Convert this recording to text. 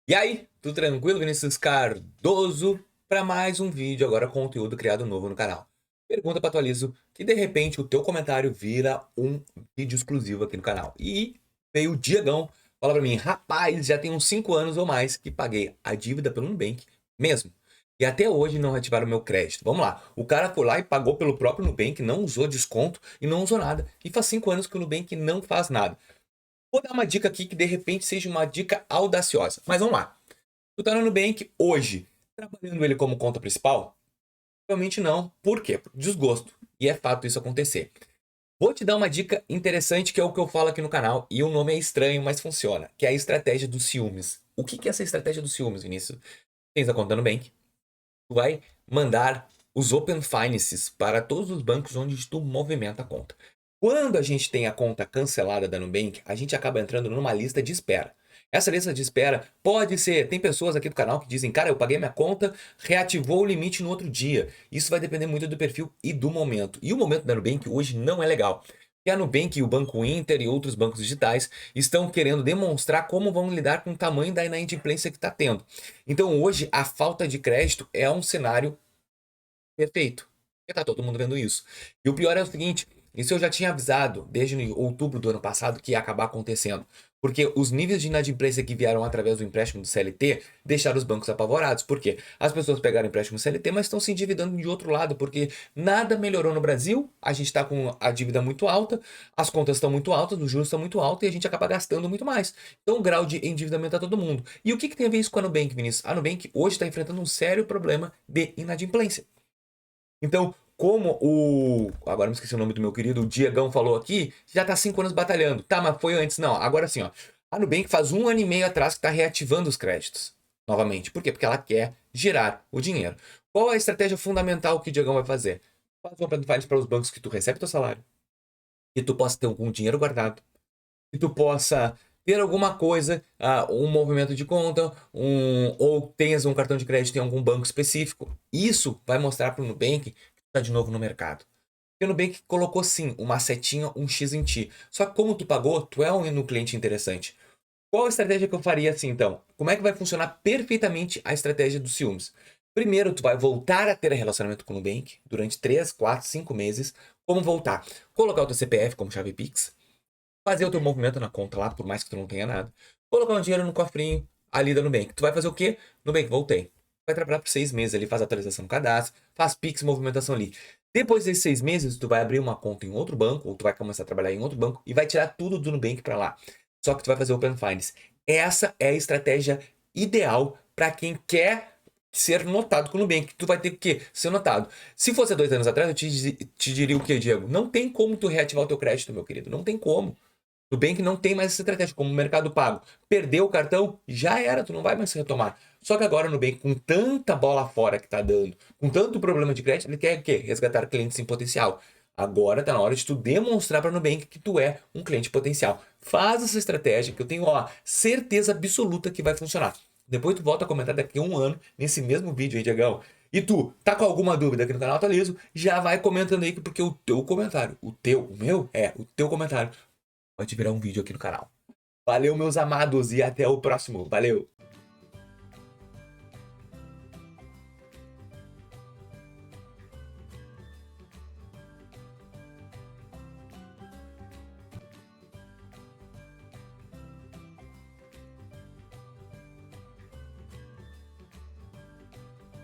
E aí, tudo tranquilo? Vinícius Cardoso para mais um vídeo, agora conteúdo criado novo no canal. Pergunta para atualizo que de repente o teu comentário vira um vídeo exclusivo aqui no canal. E veio o Diegão falar para mim, rapaz, já tem uns 5 anos ou mais que paguei a dívida pelo Nubank mesmo. E até hoje não ativaram meu crédito. Vamos lá, o cara foi lá e pagou pelo próprio Nubank, não usou desconto e não usou nada. E faz 5 anos que o Nubank não faz nada. Vou dar uma dica aqui que de repente seja uma dica audaciosa. Mas vamos lá. Tu tá no Nubank hoje, trabalhando ele como conta principal? Provavelmente não. Por quê? Por desgosto. E é fato isso acontecer. Vou te dar uma dica interessante que é o que eu falo aqui no canal. E o nome é estranho, mas funciona. Que é a estratégia dos ciúmes. O que é essa estratégia dos ciúmes, Vinícius? Tens a conta no Nubank. Tu vai mandar os Open Finances para todos os bancos onde tu movimenta a conta. Quando a gente tem a conta cancelada da Nubank, a gente acaba entrando numa lista de espera. Essa lista de espera pode ser, tem pessoas aqui do canal que dizem, cara, eu paguei minha conta, reativou o limite no outro dia. Isso vai depender muito do perfil e do momento. E o momento da Nubank hoje não é legal. Porque a Nubank e o Banco Inter e outros bancos digitais estão querendo demonstrar como vão lidar com o tamanho da inadimplência que está tendo. Então hoje a falta de crédito é um cenário perfeito. Porque tá todo mundo vendo isso. E o pior é o seguinte, isso eu já tinha avisado desde outubro do ano passado que ia acabar acontecendo. Porque os níveis de inadimplência que vieram através do empréstimo do CLT deixaram os bancos apavorados. Por quê? As pessoas pegaram empréstimo CLT, mas estão se endividando de outro lado, porque nada melhorou no Brasil, a gente está com a dívida muito alta, as contas estão muito altas, os juros estão muito altos e a gente acaba gastando muito mais. Então o grau de endividamento a todo mundo. E o que tem a ver isso com a Nubank, Vinícius? A Nubank hoje está enfrentando um sério problema de inadimplência. Então, como o. Agora me esqueci o nome do meu querido, o Diegão falou aqui, já tá 5 anos batalhando. Tá, mas foi antes. Não, agora sim, ó. A Nubank faz 1 ano e meio atrás que tá reativando os créditos. Novamente. Por quê? Porque ela quer girar o dinheiro. Qual é a estratégia fundamental que o Diegão vai fazer? Faz uma plano para os bancos que tu recebe teu salário. Que tu possa ter algum dinheiro guardado. Que tu possa ter alguma coisa, um movimento de conta, ou tenhas um cartão de crédito em algum banco específico. Isso vai mostrar para o Nubank que tu está de novo no mercado. Porque o Nubank colocou sim uma setinha, um X em ti. Só que como tu pagou, tu é um cliente interessante. Qual a estratégia que eu faria assim então? Como é que vai funcionar perfeitamente a estratégia dos ciúmes? Primeiro, tu vai voltar a ter relacionamento com o Nubank durante 3, 4, 5 meses. Como voltar? Colocar o teu CPF como chave Pix, fazer o teu movimento na conta lá, por mais que tu não tenha nada. Colocar um dinheiro no cofrinho ali da Nubank. Tu vai fazer o quê? Nubank, voltei. Vai trabalhar por 6 meses ali, faz atualização do cadastro, faz Pix, movimentação ali. Depois desses 6 meses, tu vai abrir uma conta em outro banco, ou tu vai começar a trabalhar em outro banco e vai tirar tudo do Nubank para lá. Só que tu vai fazer Open Finance. Essa é a estratégia ideal para quem quer ser notado com o Nubank. Tu vai ter que ser notado. Se fosse há 2 anos atrás, eu te diria o que, Diego? Não tem como tu reativar o teu crédito, meu querido. Não tem como. Nubank não tem mais essa estratégia, como o Mercado Pago. Perdeu o cartão, já era, tu não vai mais retomar. Só que agora o Nubank, com tanta bola fora que tá dando, com tanto problema de crédito, ele quer o quê? Resgatar clientes em potencial. Agora tá na hora de tu demonstrar para o Nubank que tu é um cliente potencial. Faz essa estratégia que eu tenho, ó, certeza absoluta que vai funcionar. Depois tu volta a comentar daqui a um ano, nesse mesmo vídeo aí, Diegão. E tu, tá com alguma dúvida aqui no canal Atualizo? Já vai comentando aí, porque o teu comentário, o meu, o teu comentário pode virar um vídeo aqui no canal. Valeu, meus amados, e até o próximo. Valeu!